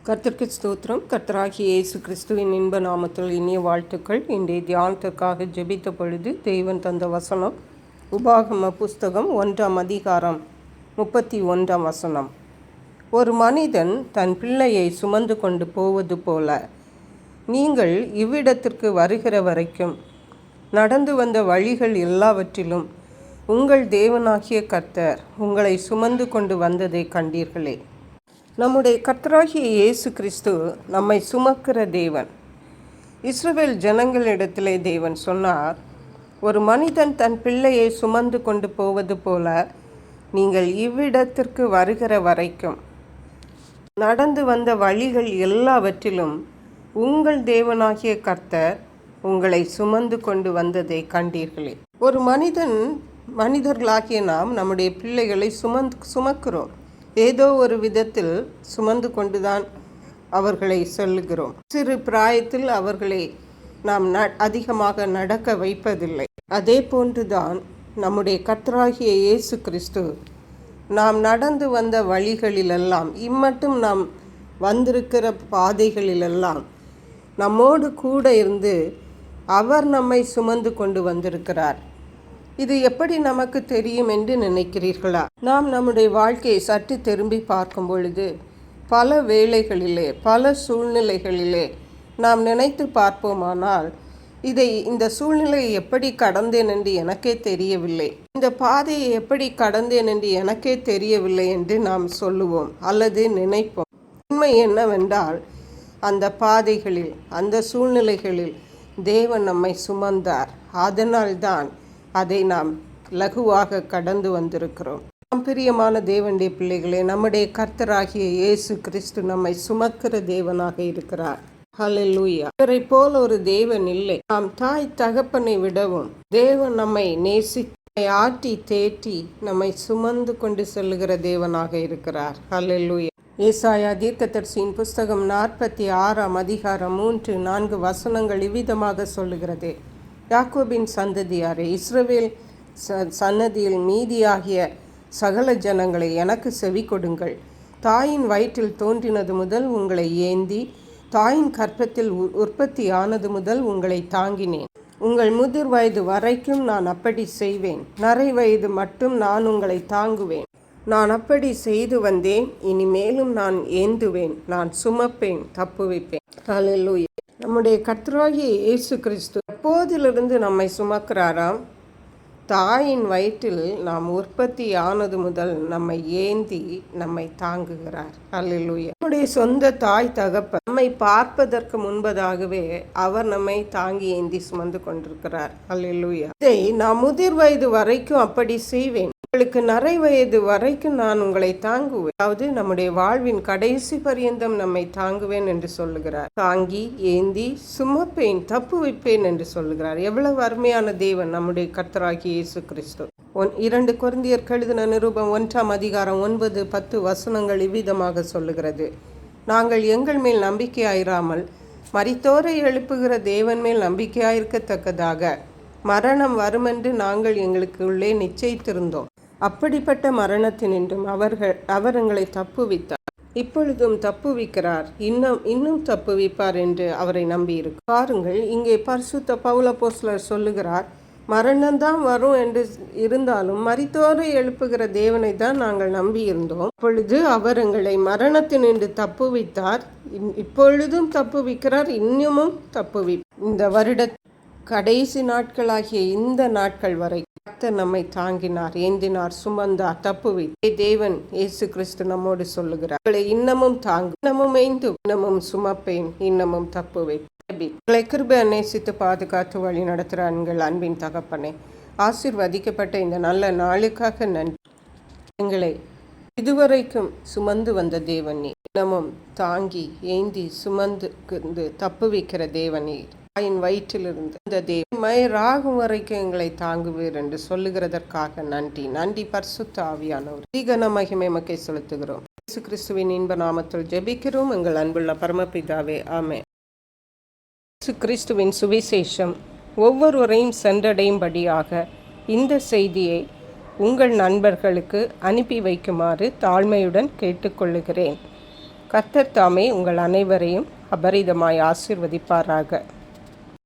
கர்த்தருக்கு ஸ்தோத்திரம். கர்த்தராகிய இயேசு கிறிஸ்துவின் இன்ப நாமத்தில் இனிய வாழ்த்துக்கள். இன்றைய தியானத்திற்காக ஜெபித்த பொழுது தேவன் தந்த வசனம் உபாகம புஸ்தகம் 1ஆம் அதிகாரம் 31ஆம் வசனம். ஒரு மனிதன் தன் பிள்ளையை சுமந்து கொண்டு போவது போல நீங்கள் இவ்விடத்திற்கு வருகிற வரைக்கும் நடந்து வந்த வழிகள் எல்லாவற்றிலும் உங்கள் தேவனாகிய கர்த்தர் உங்களை சுமந்து கொண்டு வந்ததை கண்டீர்களே. நம்முடைய கர்த்தராகிய இயேசு கிறிஸ்து நம்மை சுமக்கிற தேவன். இஸ்ரவேல் ஜனங்களிடத்திலே தேவன் சொன்னார், ஒரு மனிதன் தன் பிள்ளையை சுமந்து கொண்டு போவது போல நீங்கள் இவ்விடத்திற்கு வருகிற வரைக்கும் நடந்து வந்த வழிகள் எல்லாவற்றிலும் உங்கள் தேவனாகிய கர்த்தர் உங்களை சுமந்து கொண்டு வந்ததை கண்டீர்களே. ஒரு மனிதர்களாகிய நாம் நம்முடைய பிள்ளைகளை சுமக்கிறோம். ஏதோ ஒரு விதத்தில் சுமந்து கொண்டுதான் அவர்களை செல்லுகிறோம். சிறு பிராயத்தில் அவர்களை நாம் அதிகமாக நடக்க வைப்பதில்லை. அதே போன்றுதான் நம்முடைய கர்த்தராகிய இயேசு கிறிஸ்து நாம் நடந்து வந்த வழிகளிலெல்லாம், இம்மட்டும் நாம் வந்திருக்கிற பாதைகளிலெல்லாம் நம்மோடு கூட இருந்து அவர் நம்மை சுமந்து கொண்டு வந்திருக்கிறார். இது எப்படி நமக்கு தெரியும் என்று நினைக்கிறீர்களா? நாம் நம்முடைய வாழ்க்கையை சற்று திரும்பி பார்க்கும் பொழுது பல வேளைகளிலே, பல சூழ்நிலைகளிலே நாம் நினைத்து பார்ப்போமானால், இந்த சூழ்நிலையை எப்படி கடந்தேன் என்று எனக்கே தெரியவில்லை, இந்த பாதையை எப்படி கடந்தேன் என்று எனக்கே தெரியவில்லை என்று நாம் சொல்லுவோம் அல்லது நினைப்போம். உண்மை என்னவென்றால், அந்த பாதைகளில், அந்த சூழ்நிலைகளில் தேவன் நம்மை சுமந்தார். அதனால்தான் அதை நாம் லகுவாக கடந்து வந்திருக்கிறோம். நாம் பிரியமான தேவனுடைய பிள்ளைகளே, நம்முடைய கர்த்தராகிய இயேசு கிறிஸ்து நம்மை சுமக்கிற தேவனாக இருக்கிறார். ஹல்லேலூயா. இவரை போல் ஒரு தேவன் இல்லை. நாம் தாய் தகப்பனை விடவும் தேவன் நம்மை நேசித்து ஆட்டி தேற்றி நம்மை சுமந்து கொண்டு செல்லுகிற தேவனாக இருக்கிறார். ஹல்லேலூயா. ஏசாயா தீர்க்கதரிசியின் புஸ்தகம் 46ஆம் அதிகாரம் 3-4 வசனங்கள் இவ்விதமாக சொல்லுகிறது. யாக்கோபின் சந்ததியாரே, இஸ்ரவேல் சன்னதியில் மீதியாகிய சகல ஜனங்களை எனக்கு செவி கொடுங்கள். தாயின் வயிற்றில் தோன்றினது முதல் உங்களை ஏந்தி, தாயின் கற்பத்தில் உற்பத்தி ஆனது முதல் உங்களை தாங்கினேன். உங்கள் முதிர் வயது வரைக்கும் நான் அப்படி செய்வேன். நரை வயது மட்டும் நான் உங்களை தாங்குவேன். நான் அப்படி செய்து வந்தேன், இனிமேலும் நான் ஏந்துவேன். நான் சுமப்பேன், தப்புவிப்பேன். ஹல்லேலூயா. நம்முடைய கர்த்தராகிய இயேசு கிறிஸ்து எப்போதிலிருந்து நம்மை சுமக்கிறாராம்? தாயின் வயிற்றில் நாம் உற்பத்தி ஆனது முதல் நம்மை ஏந்தி நம்மை தாங்குகிறார். ஹல்லேலூயா. நம்முடைய சொந்த தாய் தகப்பன் நம்மை பார்ப்பதற்கு முன்பதாகவே அவர் நம்மை தாங்கி ஏந்தி சுமந்து கொண்டிருக்கிறார். ஹல்லேலூயா. இதை நான் முதிர் வயது வரைக்கும் அப்படி செய்வேன். உங்களுக்கு நரை வயது வரைக்கும் நான் உங்களை தாங்குவேன். அதாவது நம்முடைய வாழ்வின் கடைசி பரியந்தம் நம்மை தாங்குவேன் என்று சொல்லுகிறார். தாங்கி ஏந்தி சுமப்பேன், தப்பு வைப்பேன் என்று சொல்லுகிறார். எவ்வளவு அருமையான தேவன் நம்முடைய கர்த்தராகிய இயேசு கிறிஸ்து. 2 கொரிந்தியருக்கு எழுதின நிருபம் 1ஆம் அதிகாரம் 9-10 வசனங்கள் இவ்விதமாக சொல்லுகிறது. நாங்கள் எங்கள் மேல் நம்பிக்கையாயிராமல் மரித்தோரை எழுப்புகிற தேவன் மேல் நம்பிக்கையாயிருக்கத்தக்கதாக மரணம் வருமென்று நாங்கள் எங்களுக்கு உள்ளே நிச்சயித்திருந்தோம். அப்படிப்பட்ட மரணத்தினின்றும் அவர் எங்களை தப்புவித்தார். இப்பொழுதும் தப்புவிக்கிறார், இன்னும் தப்புவிப்பார் என்று அவரை நம்பியிருக்கு. பாருங்கள், இங்கே பரிசுத்த பவுல் அப்போஸ்தலர் சொல்லுகிறார், மரணம்தான் வரும் என்று இருந்தாலும் மரித்தோரை எழுப்புகிற தேவனை தான் நாங்கள் நம்பியிருந்தோம். இப்பொழுது அவர் எங்களை மரணத்தினின்று தப்புவித்தார், இப்பொழுதும் தப்புவிக்கிறார், இன்னமும் இந்த வருட கடைசி நாட்களாகிய இந்த நாட்கள் வரை கர்த்தர் நம்மை தாங்கினார், ஏந்தினார், சுமந்தார், தப்புவித்தார். தேவன் இயேசு கிறிஸ்து நம்மோடு சொல்லுகிறார், உங்களை இன்னமும் தாங்கு, இன்னமும் ஏந்து, இன்னமும் சுமப்பேன், இன்னமும் தப்புவிப்பேன். உங்களை கிருபை நேசித்து பாதுகாத்து வழி நடத்துகிற எங்கள் அன்பின் தகப்பனே, ஆசீர்வதிக்கப்பட்ட இந்த நல்ல நாளுக்காக நன்றி. எங்களை இதுவரைக்கும் சுமந்து வந்த தேவனே, இன்னமும் தாங்கி ஏந்தி சுமந்து தப்புவிக்கிற தேவனே, தாயின் வயிற்றிலிருந்து இந்த தேவன் வரைக்கும் எங்களை தாங்குவீர் என்று சொல்லுகிறதற்காக நன்றி. நன்றி பரிசுத்த ஆவியானவர். அதிக மகிமை மக்கை செலுத்துகிறோம். இயேசு கிறிஸ்துவின் இன்ப நாமத்தில் ஜெபிக்கிறோம் எங்கள் அன்புள்ள பரமபிதாவே, ஆமென். இயேசு கிறிஸ்துவின் சுவிசேஷம் ஒவ்வொருவரையும் சென்றடையும்படியாக இந்த செய்தியை உங்கள் நண்பர்களுக்கு அனுப்பி வைக்குமாறு தாழ்மையுடன் கேட்டுக்கொள்ளுகிறேன். கர்த்தர் தாமே உங்கள் அனைவரையும் அபரிதமாய் ஆசீர்வதிப்பாராக.